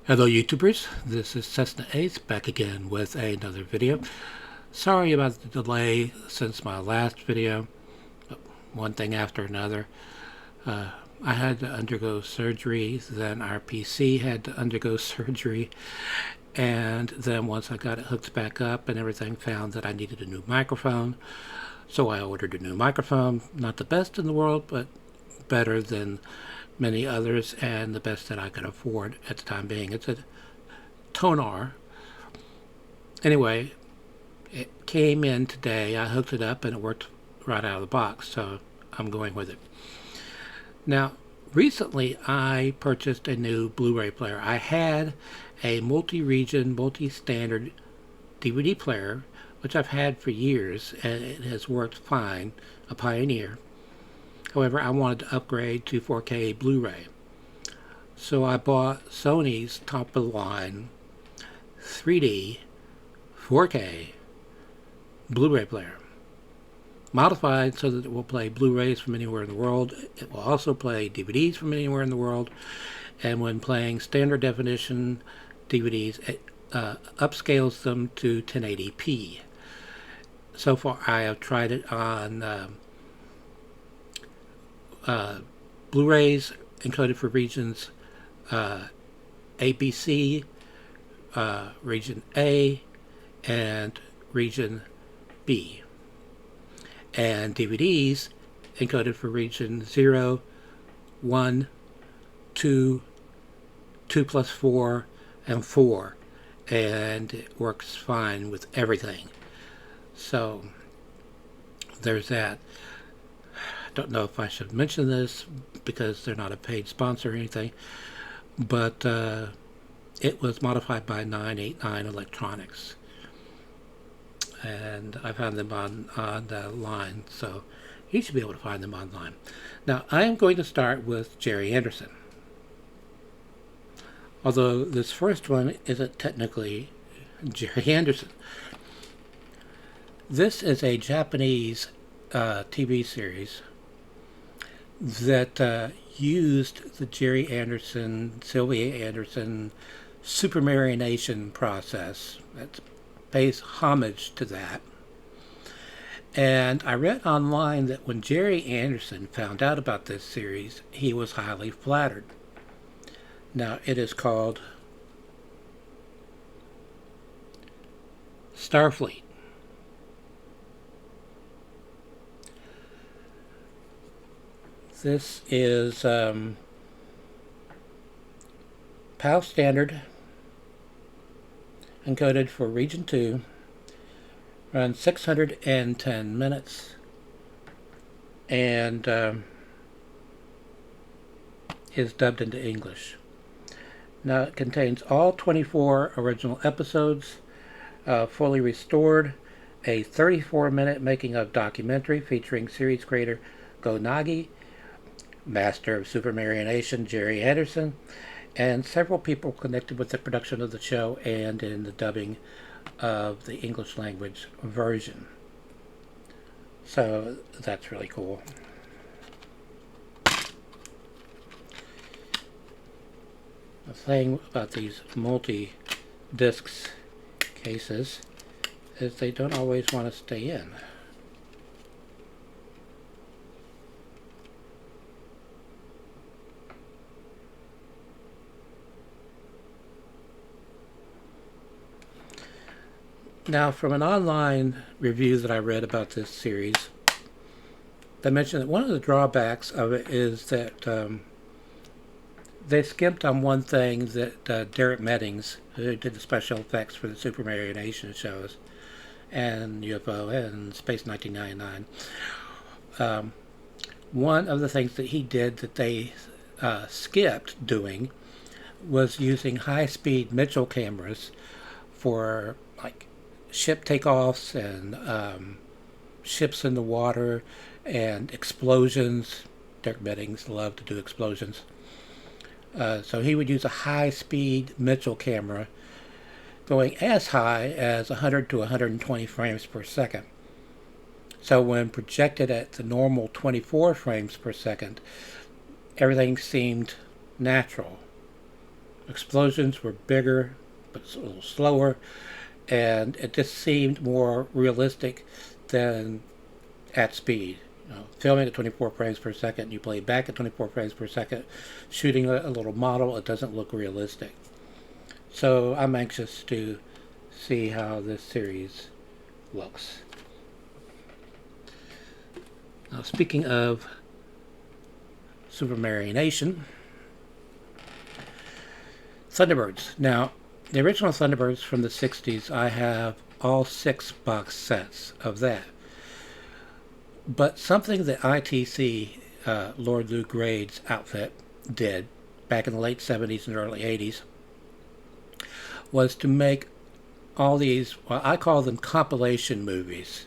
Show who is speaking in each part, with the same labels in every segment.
Speaker 1: Hello YouTubers, this is cessnaace back again with another video. Sorry about the delay since my last video, one thing after another. I had to undergo surgery, then our PC had to undergo surgery, and then once I got it hooked back up and everything, found that I needed a new microphone. So I ordered a new microphone, not the best in the world, but better than many others and the best that I could afford at the time being. It's a Tonar. Anyway, it came in today. I hooked it up and it worked right out of the box, so I'm going with it. Now, recently I purchased a new Blu-ray player. I had a multi-region, multi-standard DVD player, which I've had for years, and it has worked fine, a Pioneer. However, I wanted to upgrade to 4K Blu-ray. So I bought Sony's top-of-the-line 3D 4K Blu-ray player. Modified so that it will play Blu-rays from anywhere in the world. It will also play DVDs from anywhere in the world. And when playing standard definition DVDs, it upscales them to 1080p. So far, I have tried it on Blu-rays encoded for regions ABC, region A, and region B. And DVDs encoded for region 0, 1, 2, 2 plus 4, and 4. And it works fine with everything. So, there's that. Don't know if I should mention this because they're not a paid sponsor or anything, but it was modified by 989 Electronics, and I found them online, so you should be able to find them online. Now, I am going to start with Gerry Anderson, although this first one isn't technically Gerry Anderson. This is a Japanese TV series that used the Gerry Anderson, Sylvia Anderson supermarionation process. That pays homage to that. And I read online that when Gerry Anderson found out about this series, he was highly flattered. Now, it is called Starfleet. This is PAL standard, encoded for region 2, runs 610 minutes, and is dubbed into English. Now, it contains all 24 original episodes, fully restored, a 34-minute making-of documentary featuring series creator Go Nagi, master of supermarionation Gerry Anderson, and several people connected with the production of the show and in the dubbing of the English language version. So that's really cool. The thing about these multi-discs cases is they don't always want to stay in. Now, from an online review that I read about this series, they mentioned that one of the drawbacks of it is that they skimped on one thing that Derek Meddings, who did the special effects for the supermarionation shows, and UFO and Space 1999, one of the things that he did that they skipped doing was using high-speed Mitchell cameras for, like, ship takeoffs and ships in the water and explosions. Derek Meddings loved to do explosions. So he would use a high-speed Mitchell camera going as high as 100 to 120 frames per second. So when projected at the normal 24 frames per second, everything seemed natural. Explosions were bigger, but a little slower, and it just seemed more realistic than at speed. Filming at 24 frames per second, you play back at 24 frames per second, shooting a little model, it doesn't look realistic. So I'm anxious to see how this series looks. Now, speaking of Supermarionation, Thunderbirds. Now, the original Thunderbirds from the 60s, I have all 6 box sets of that. But something that ITC, Lord Lou Grade's outfit, did back in the late 70s and early 80s was to make all these, well, I call them compilation movies.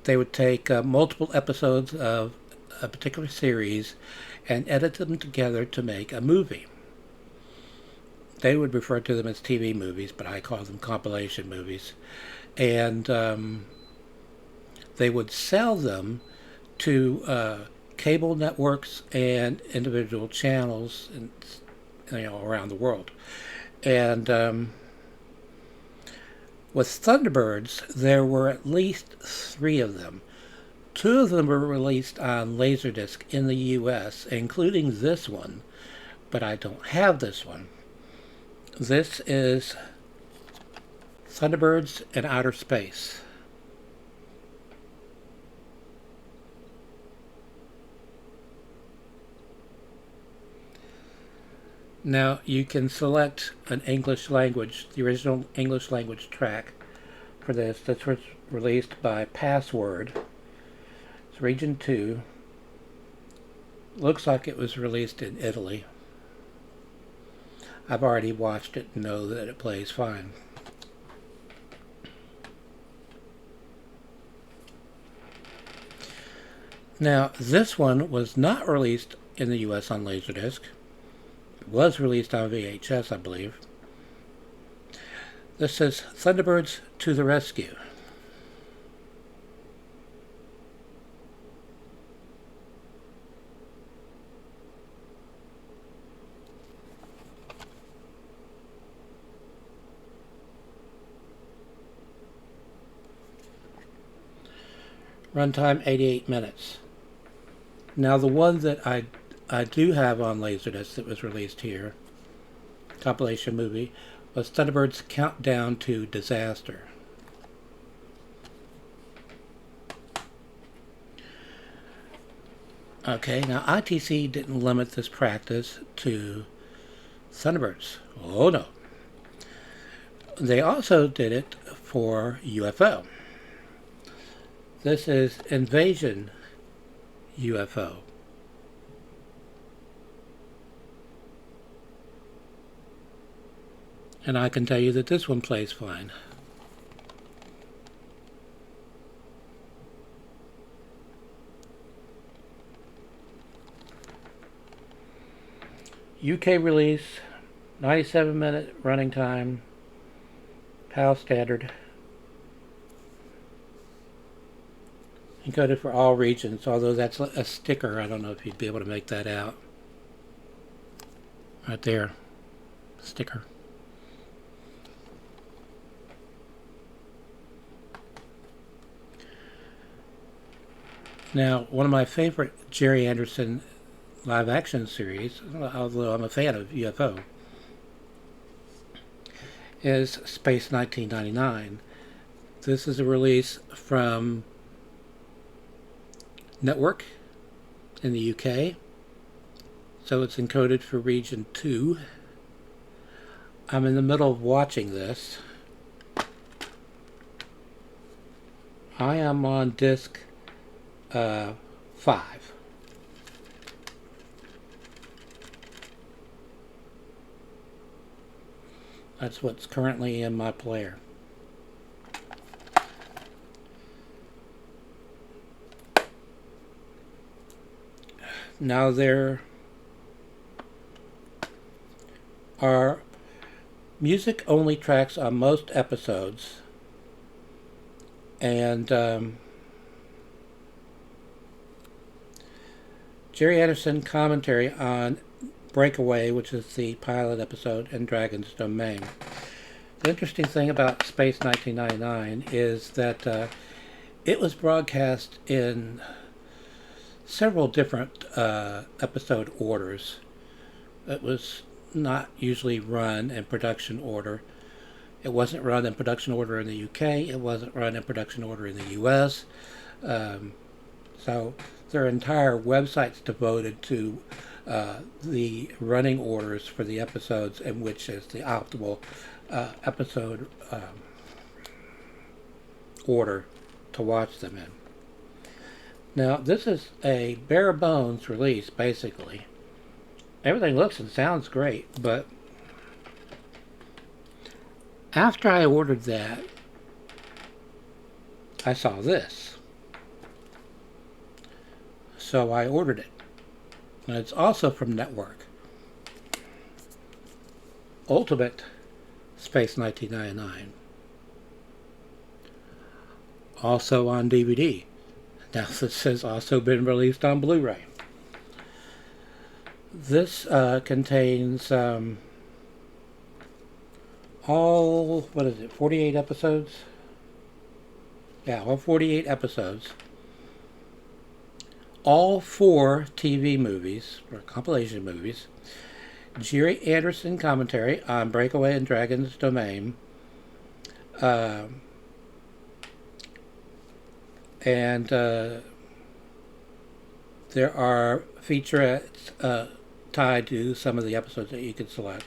Speaker 1: They would take multiple episodes of a particular series and edit them together to make a movie. They would refer to them as TV movies, but I call them compilation movies. And they would sell them to cable networks and individual channels, around the world. And with Thunderbirds, there were at least 3 of them. 2 of them were released on Laserdisc in the U.S., including this one, but I don't have this one. This is Thunderbirds in Outer Space. Now, you can select an English language, the original English language track for this. This was released by Password. It's Region 2. Looks like it was released in Italy. I've already watched it and know that it plays fine. Now, this one was not released in the U.S. on Laserdisc. It was released on VHS, I believe. This says Thunderbirds to the Rescue. Runtime 88 minutes. Now the one that I do have on Laserdisc that was released here, compilation movie, was Thunderbirds Countdown to Disaster. Okay, now ITC didn't limit this practice to Thunderbirds. Oh no. They also did it for UFO. This is Invasion UFO. And I can tell you that this one plays fine. UK release, 97-minute running time, PAL standard. Encoded for all regions, although that's a sticker. I don't know if you'd be able to make that out. Right there. Sticker. Now, one of my favorite Gerry Anderson live-action series, although I'm a fan of UFO, is Space 1999. This is a release from Network in the UK, so it's encoded for region 2. I'm in the middle of watching this. I am on disc 5. That's what's currently in my player. Now there are music-only tracks on most episodes, and Gerry Anderson commentary on Breakaway, which is the pilot episode, and Dragon's Domain. The interesting thing about Space 1999 is that it was broadcast in several different episode orders. It was not usually run in production order. It wasn't run in production order in the UK. It wasn't run in production order in the US. So their entire website's devoted to the running orders for the episodes, and which is the optimal episode order to watch them in. Now, this is a bare bones release, basically. Everything looks and sounds great, but after I ordered that, I saw this. So I ordered it. And it's also from Network. Ultimate Space 1999. Also on DVD. Now this has also been released on Blu-ray. This contains all, 48 episodes? Yeah, all 48 episodes. All 4 TV movies, or compilation movies. Gerry Anderson commentary on Breakaway and Dragon's Domain. And there are featurettes tied to some of the episodes that you can select.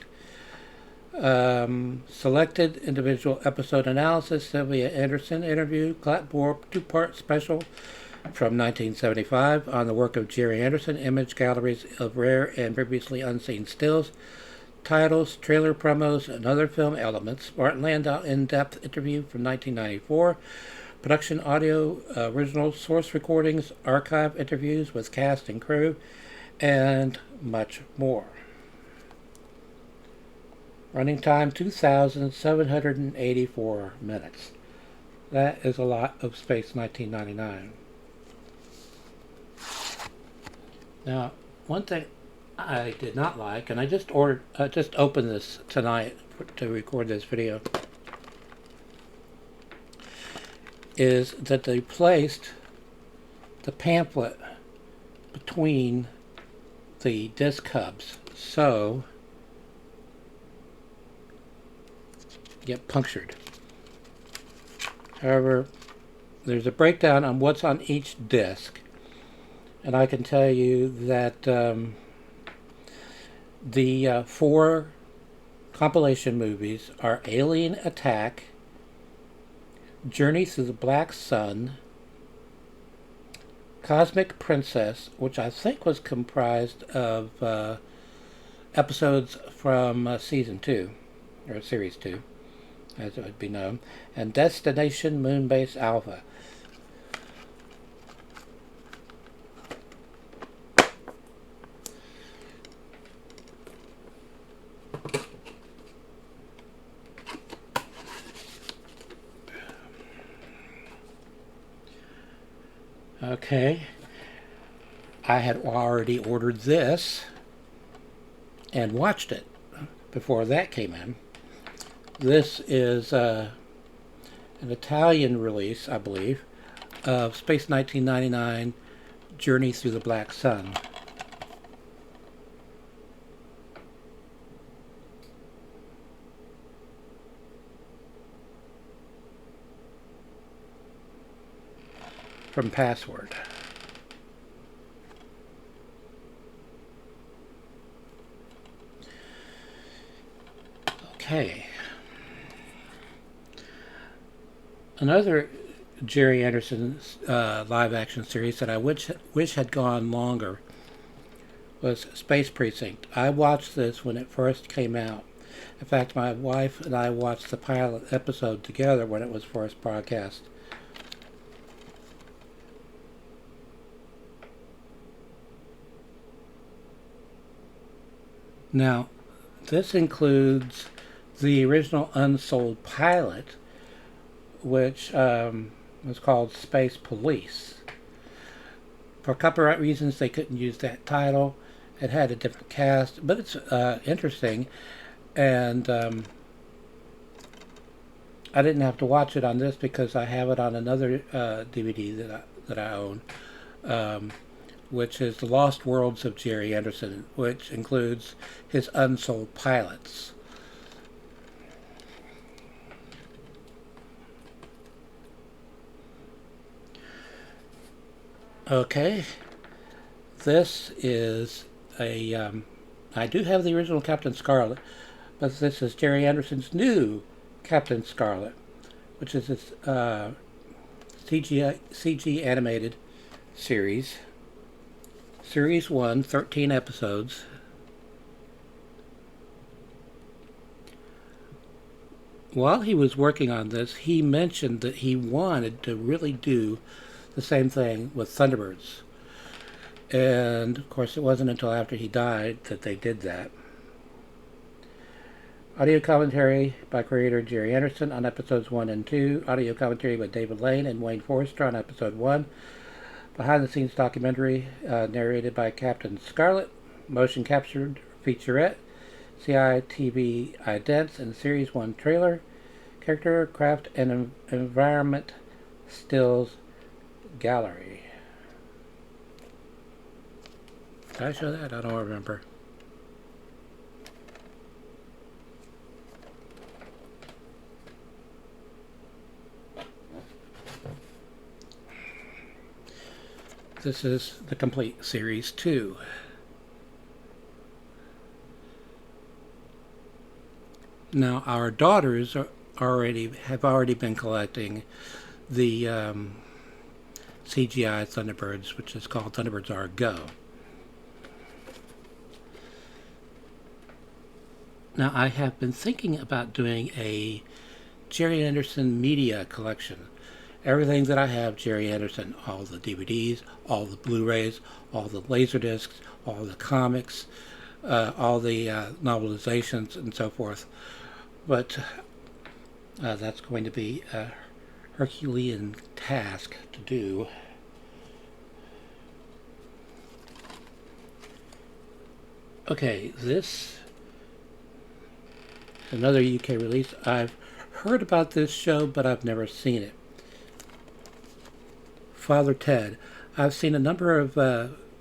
Speaker 1: Selected individual episode analysis, Sylvia Anderson interview, clapboard 2-part special from 1975 on the work of Gerry Anderson, image galleries of rare and previously unseen stills, titles, trailer promos, and other film elements, Martin Landau in-depth interview from 1994, production audio, original source recordings, archive interviews with cast and crew, and much more. Running time 2,784 minutes. That is a lot of Space 1999. Now, one thing I did not like, and I just opened this tonight to record this video, is that they placed the pamphlet between the disc hubs, so get punctured. However, there's a breakdown on what's on each disc, and I can tell you that the 4 compilation movies are Alien Attack, Journey Through the Black Sun, Cosmic Princess, which I think was comprised of episodes from Season 2, or Series 2, as it would be known, and Destination Moonbase Alpha. Okay, I had already ordered this and watched it before that came in. This is an Italian release, I believe, of Space 1999 Journey Through the Black Sun. From Password. Okay. Another Gerry Anderson live action series that I wish had gone longer was Space Precinct. I watched this when it first came out. In fact, my wife and I watched the pilot episode together when it was first broadcast. Now, this includes the original unsold pilot, which was called Space Police. For copyright reasons, they couldn't use that title, It had a different cast, but it's interesting. And I didn't have to watch it on this because I have it on another DVD that I own, which is The Lost Worlds of Gerry Anderson, which includes his unsold pilots. Okay, this is a, I do have the original Captain Scarlet, but this is Gerry Anderson's new Captain Scarlet, which is this CG animated series. Series 1, 13 episodes. While he was working on this, he mentioned that he wanted to really do the same thing with Thunderbirds. And of course it wasn't until after he died that they did that. Audio commentary by creator Gerry Anderson on episodes 1 and 2. Audio commentary by David Lane and Wayne Forrester on episode 1. Behind the scenes documentary narrated by Captain Scarlet. Motion captured featurette. CI-TV idents and Series 1 trailer. Character, craft, and environment stills gallery. Did I show that? I don't remember. This is the complete Series 2. Now our daughters have already been collecting the CGI Thunderbirds, which is called Thunderbirds Are Go. Now I have been thinking about doing a Gerry Anderson media collection. Everything that I have, Gerry Anderson, all the DVDs, all the Blu-rays, all the Laserdiscs, all the comics, all the novelizations and so forth. But that's going to be a Herculean task to do. Okay, this is another UK release. I've heard about this show, but I've never seen it. Father Ted. I've seen a number of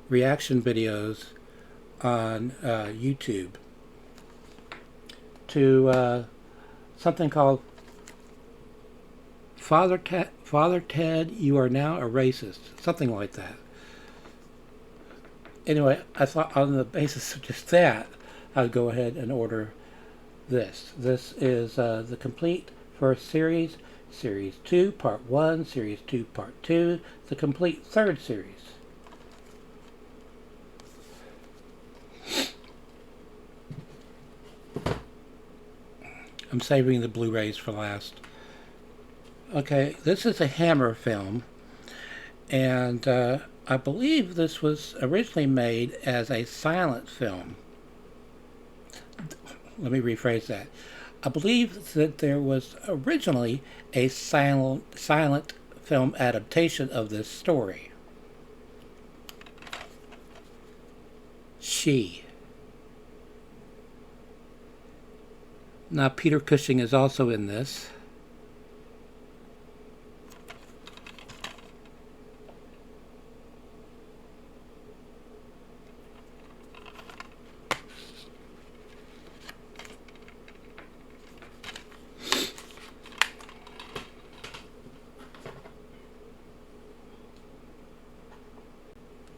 Speaker 1: reaction videos on YouTube to something called Father Ted, You Are Now a Racist. Something like that. Anyway, I thought on the basis of just that, I'd go ahead and order this. This is the complete first series. Series 2, Part 1, Series 2, Part 2, the complete third series. I'm saving the Blu-rays for last. Okay, this is a Hammer film, and I believe this was originally made as a silent film. Let me rephrase that. I believe that there was originally a silent film adaptation of this story. She. Now Peter Cushing is also in this.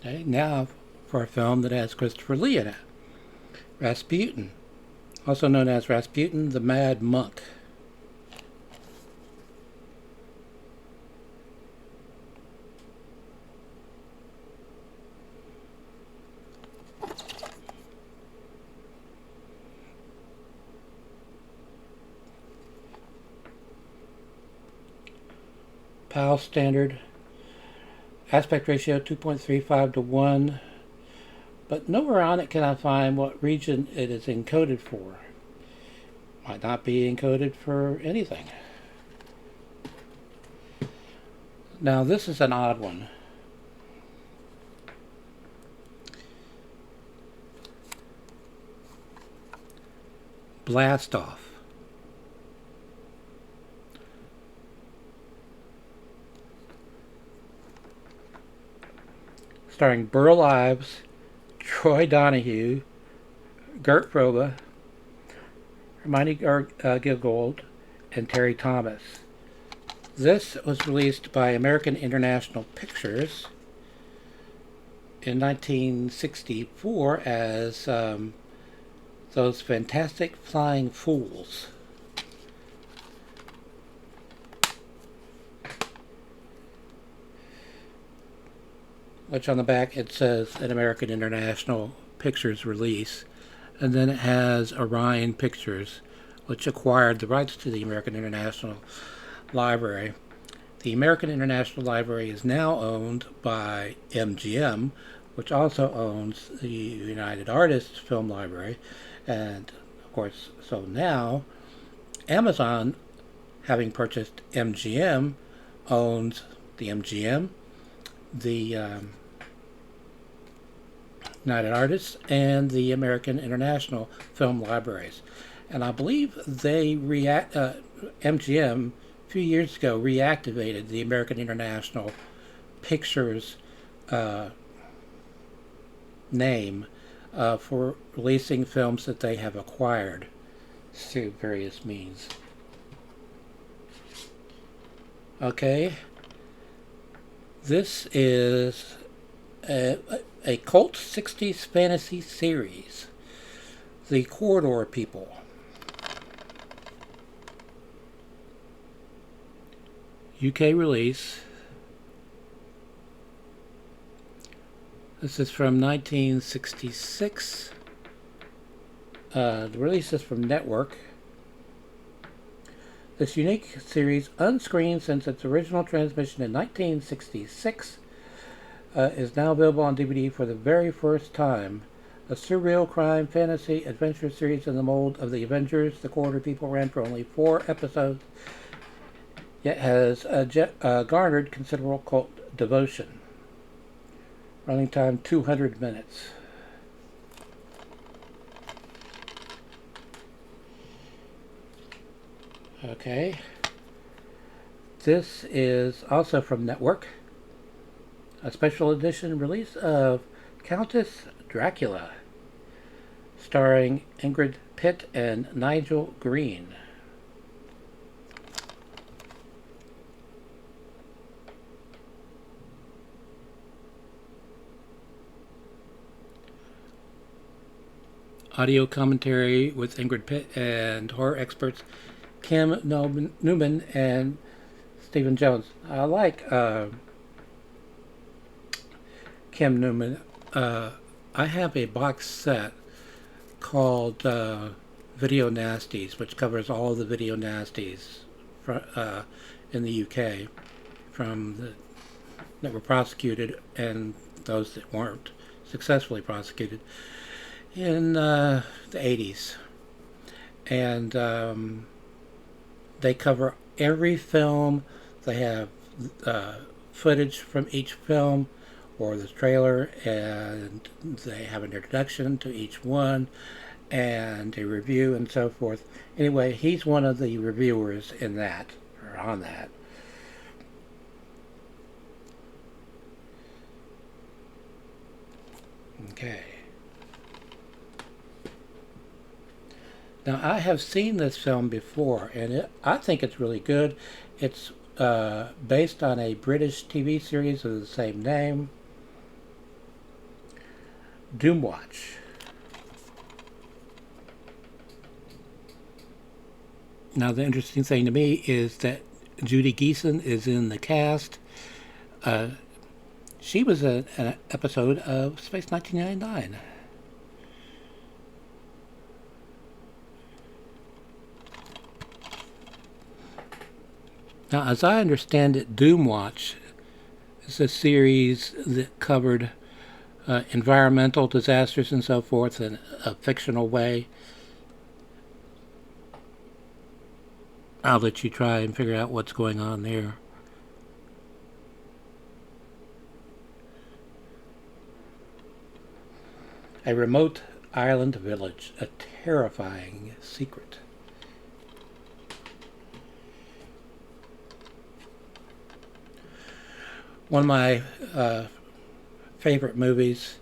Speaker 1: Okay, now for a film that has Christopher Lee in it. Rasputin, also known as Rasputin the Mad Monk. PAL standard. Aspect ratio 2.35 to 1, but nowhere on it can I find what region it is encoded for. Might not be encoded for anything. Now this is an odd one. Blast Off. Starring Burl Ives, Troy Donahue, Gert Frobe, Hermione Gilgold, and Terry Thomas. This was released by American International Pictures in 1964 as Those Fantastic Flying Fools. Which on the back it says an American International Pictures release. And then it has Orion Pictures, which acquired the rights to the American International Library. The American International Library is now owned by MGM, which also owns the United Artists Film Library. And of course, so now Amazon, having purchased MGM, owns the MGM, the United Artists, and the American International Film Libraries. And I believe they MGM a few years ago reactivated the American International Pictures name for releasing films that they have acquired through various means. Okay, this is a cult 60s fantasy series, The Corridor People. UK release. This is from 1966. The release is from Network. This unique series, unscreened since its original transmission in 1966, is now available on DVD for the very first time. A surreal crime fantasy adventure series in the mold of the Avengers. The Corridor People ran for only 4 episodes, yet has garnered considerable cult devotion. Running time 200 minutes. Okay. This is also from Network. A special edition release of Countess Dracula, starring Ingrid Pitt and Nigel Green. Audio commentary with Ingrid Pitt and horror experts Kim Newman and Stephen Jones. I like Kim Newman. I have a box set called Video Nasties, which covers all the Video Nasties in the UK, from that were prosecuted and those that weren't successfully prosecuted in the 80s. And they cover every film. They have footage from each film or the trailer, and they have an introduction to each one and a review and so forth. Anyway, he's one of the reviewers in that, or on that. Okay. Now, I have seen this film before, and I think it's really good. It's based on a British TV series of the same name, Doomwatch. Now, the interesting thing to me is that Judy Geeson is in the cast. She was an episode of Space 1999. Now, as I understand it, Doomwatch is a series that covered environmental disasters and so forth in a fictional way. I'll let you try and figure out what's going on there. A remote island village, a terrifying secret. One of my favorite movies,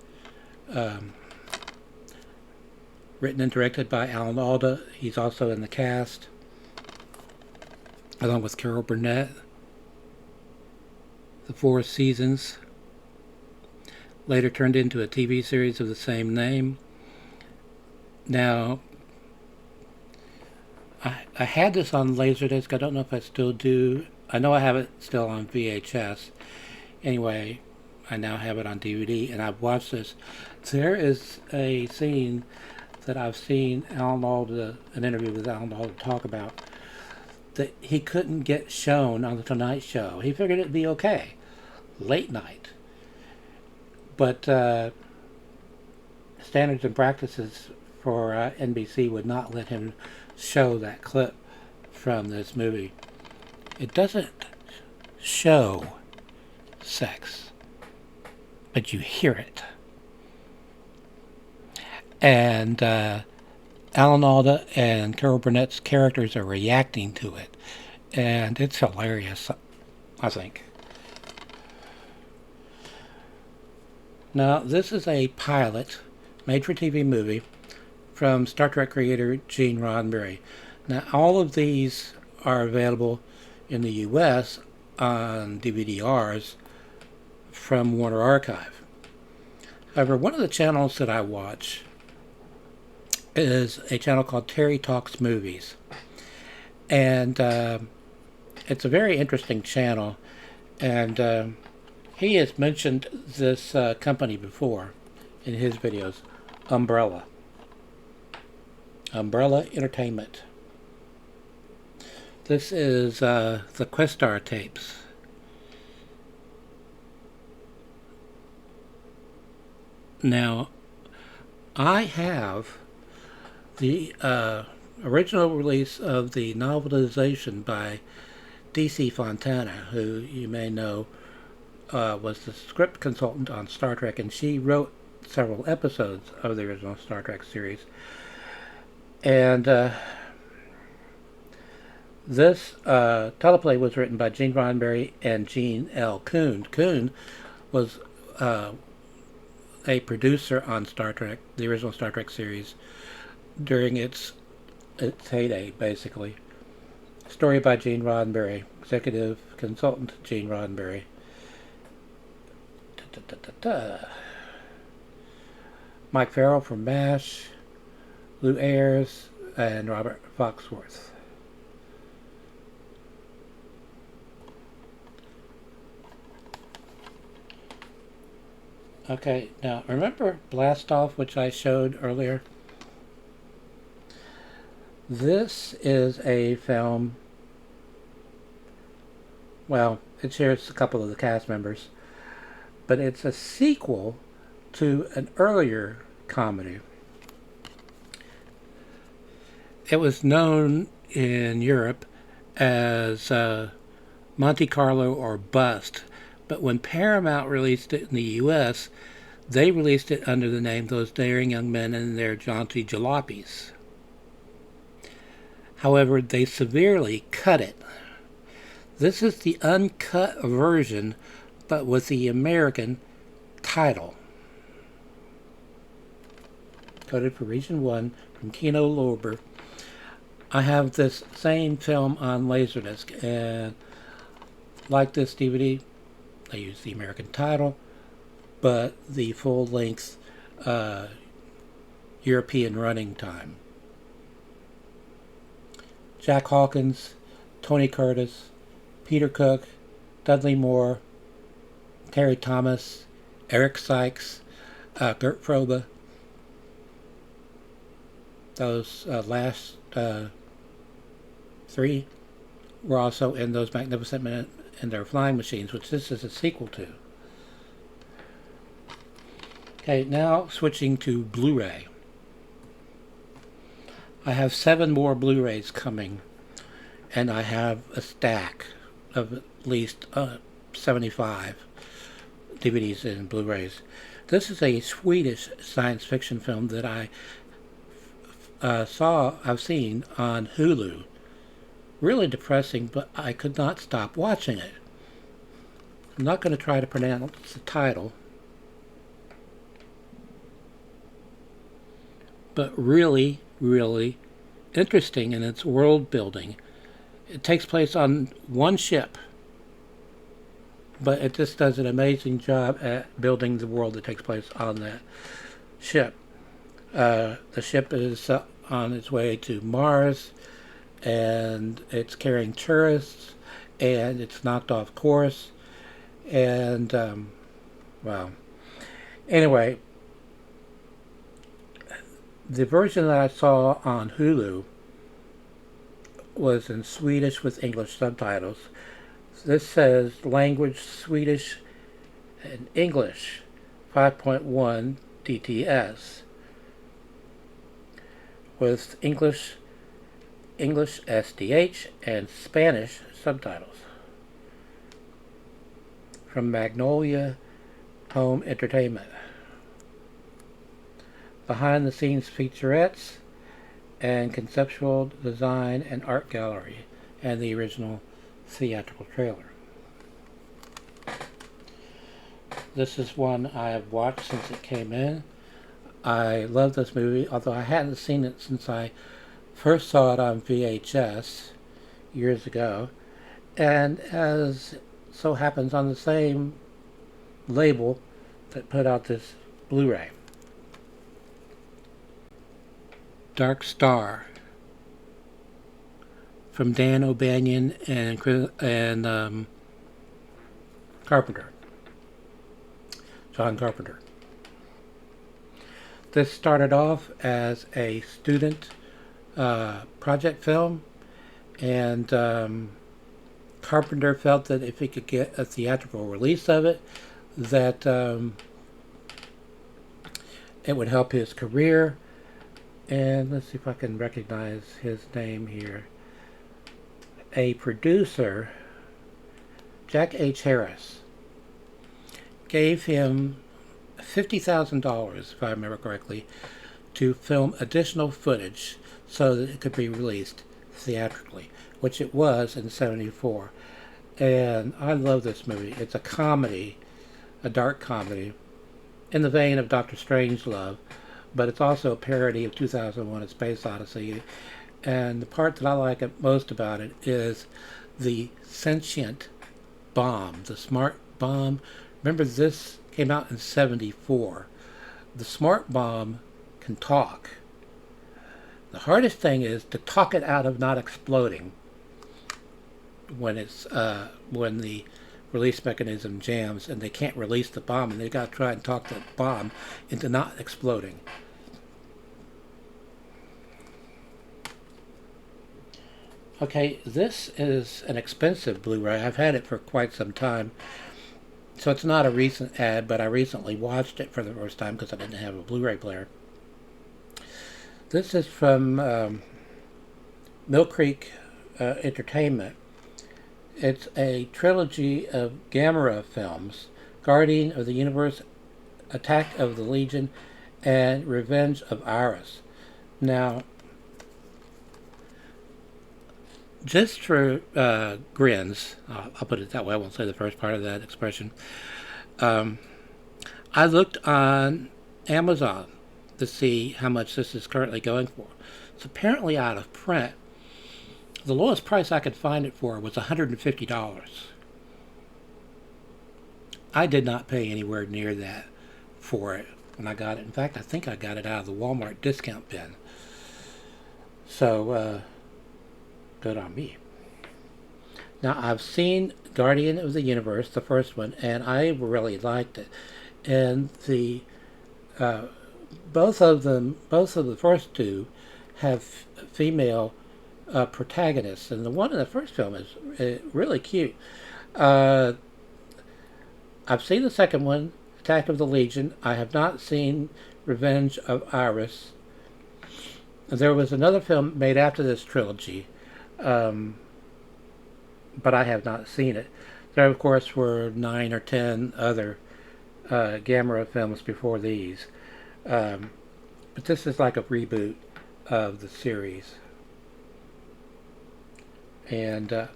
Speaker 1: written and directed by Alda. He's also in the cast, along with Carol Burnett. The Four Seasons, later turned into a TV series of the same name. Now, I had this on Laserdisc. I don't know if I still do. I know I have it still on VHS. Anyway, I now have it on DVD, and I've watched this. There is a scene that I've seen Alan Alda, an interview with Alan Alda, talk about, that he couldn't get shown on the Tonight Show. He figured it'd be okay, late night. But standards and practices for NBC would not let him show that clip from this movie. It doesn't show sex, but you hear it. And Alan Alda and Carol Burnett's characters are reacting to it, and it's hilarious, I think. Now, this is a pilot, made-for-TV movie from Star Trek creator Gene Roddenberry. Now, all of these are available in the U.S. on DVD-Rs from Warner Archive. However, one of the channels that I watch is a channel called Terry Talks Movies. And it's a very interesting channel. And he has mentioned this company before in his videos, Umbrella. Umbrella Entertainment. This is the Questar tapes. Now, I have the original release of the novelization by D.C. Fontana, who you may know was the script consultant on Star Trek, and she wrote several episodes of the original Star Trek series. And this teleplay was written by Gene Roddenberry and Gene L. Kuhn. Kuhn was a producer on Star Trek, the original Star Trek series, during its heyday, basically. Story by Gene Roddenberry, executive consultant Gene Roddenberry. Mike Farrell from MASH, Lou Ayres, and Robert Foxworth. Okay, now remember Blast Off, which I showed earlier? This is a film, well, it shares a couple of the cast members, but it's a sequel to an earlier comedy. It was known in Europe as Monte Carlo or Bust, but when Paramount released it in the U.S., they released it under the name Those Daring Young Men and Their Jaunty Jalopies. However, they severely cut it. This is the uncut version, but with the American title. Coded for Region 1 from Kino Lorber. I have this same film on Laserdisc, and like this DVD, I use the American title, but the full-length European running time. Jack Hawkins, Tony Curtis, Peter Cook, Dudley Moore, Terry Thomas, Eric Sykes, Gert Frobe. Those last three were also in Those Magnificent Men and Their Flying Machines, which this is a sequel to. Okay, now switching to Blu-ray. I have 7 more Blu-rays coming, and I have a stack of at least 75 DVDs and Blu-rays. This is a Swedish science fiction film that I I've seen on Hulu. Really depressing, but I could not stop watching it. I'm not going to try to pronounce the title, but really, really interesting in its world building. It takes place on one ship, but it just does an amazing job at building the world that takes place on that ship. The ship is on its way to Mars, and it's carrying tourists, and it's knocked off course, and well, anyway, the version that I saw on Hulu was in Swedish with English subtitles. This says language Swedish and English 5.1 DTS with English SDH and Spanish subtitles from Magnolia Home Entertainment. Behind the scenes featurettes and conceptual design and art gallery and the original theatrical trailer. This is one I have watched since it came in. I love this movie, although I hadn't seen it since I first saw it on VHS years ago, and as so happens on the same label that put out this Blu-ray. Dark Star from Dan O'Banion and Carpenter, John Carpenter. This started off as a student project film, and Carpenter felt that if he could get a theatrical release of it, that it would help his career. And let's see if I can recognize his name here. A producer, Jack H. Harris, gave him $50,000, if I remember correctly, to film additional footage so that it could be released theatrically, which it was in '74. And I love this movie. It's a comedy, a dark comedy, in the vein of Dr. Strangelove, but it's also a parody of 2001: A Space Odyssey. And the part that I like most about it is the sentient bomb, the smart bomb. Remember, this came out in '74. The smart bomb can talk. The hardest thing is to talk it out of not exploding when it's when the release mechanism jams and they can't release the bomb, and they got to try and talk that bomb into not exploding. Okay, this is an expensive Blu-ray. I've had it for quite some time, so it's not a recent ad, but I recently watched it for the first time because I didn't have a Blu-ray player. This is from Mill Creek Entertainment. It's a trilogy of Gamera films: Guardian of the Universe, Attack of the Legion, and Revenge of Iris. Now, just for grins, I'll put it that way, I won't say the first part of that expression, I looked on Amazon to see how much this is currently going for. It's apparently out of print. The lowest price I could find it for was $150. I did not pay anywhere near that for it when I got it. In fact, I think I got it out of the Walmart discount bin. So, good on me. Now, I've seen Guardian of the Universe, the first one, and I really liked it. And the both of the first two have female protagonists, and the one in the first film is really cute. I've seen the second one, Attack of the Legion. I have not seen Revenge of Iris. There was another film made after this trilogy, but I have not seen it. There, of course, were 9 or 10 other Gamera films before these. But this is like a reboot of the series. And as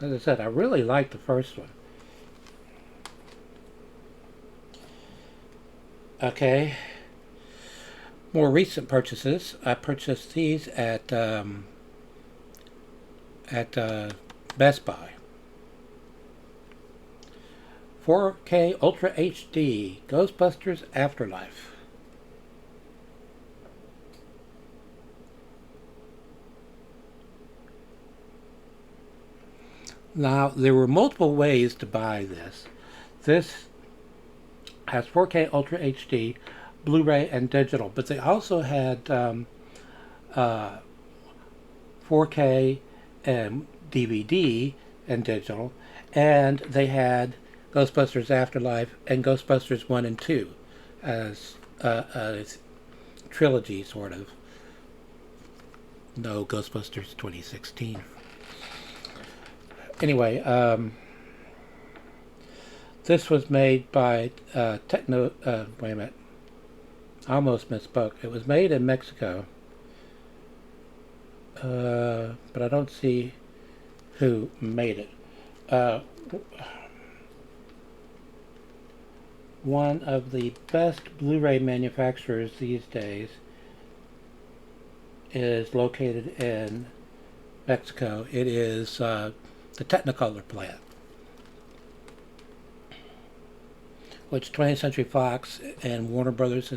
Speaker 1: I said, I really liked the first one. Okay. More recent purchases. I purchased these at Best Buy. 4K Ultra HD Ghostbusters Afterlife. Now, there were multiple ways to buy this. This has 4K Ultra HD, Blu-ray, and digital, but they also had 4K and DVD and digital, and they had Ghostbusters Afterlife and Ghostbusters 1 and 2 as a trilogy, sort of. No, Ghostbusters 2016. Anyway, this was made by wait a minute. I almost misspoke. It was made in Mexico. But I don't see who made it. One of the best Blu-ray manufacturers these days is located in Mexico. It is the Technicolor plant, which 20th Century Fox and Warner Brothers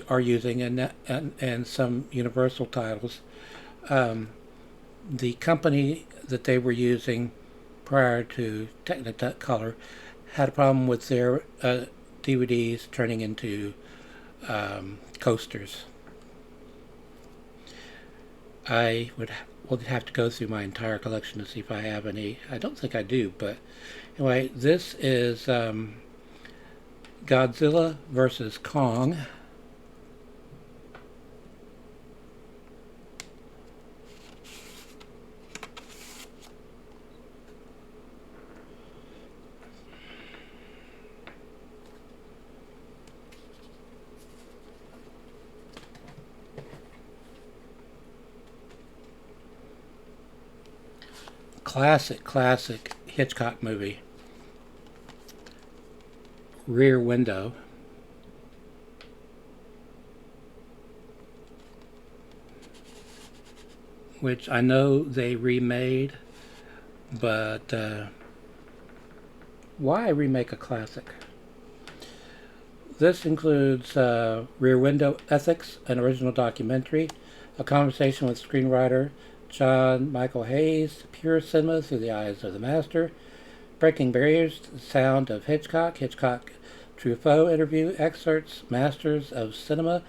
Speaker 1: are using, and some Universal titles. The company that they were using prior to Technicolor had a problem with their DVDs turning into coasters. I would have to go through my entire collection to see if I have any. I don't think I do, but anyway, this is Godzilla vs. Kong. Classic Hitchcock movie. Rear Window. Which I know they remade, but why remake a classic? This includes Rear Window Ethics, an original documentary, a conversation with screenwriter John Mc'Gahey, Pure Cinema Through the Eyes of the Master, Breaking Barriers, The Sound of Hitchcock, Hitchcock Truffaut interview, excerpts, Masters of Cinema,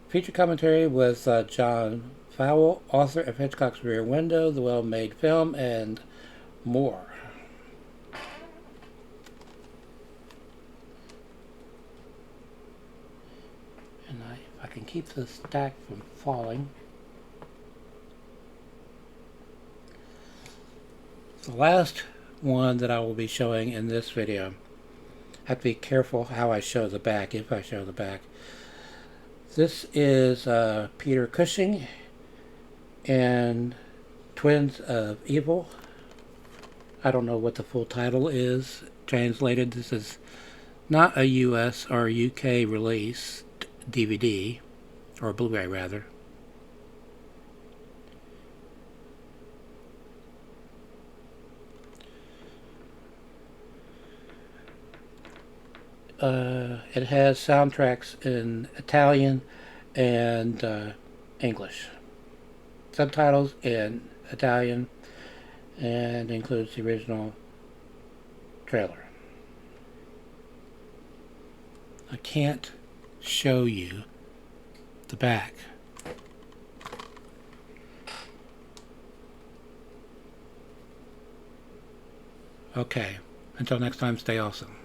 Speaker 1: feature commentary with John Fowle, author of Hitchcock's Rear Window, The Well-Made Film, and more. And if I can keep this stack from falling. The last one that I will be showing in this video, I have to be careful how I show the back, if I show the back. This is Peter Cushing and Twins of Evil. I don't know what the full title is translated. This is not a US or UK release DVD, or Blu-ray rather. It has soundtracks in Italian and English. Subtitles in Italian, and includes the original trailer. I can't show you the back. Okay, until next time, stay awesome.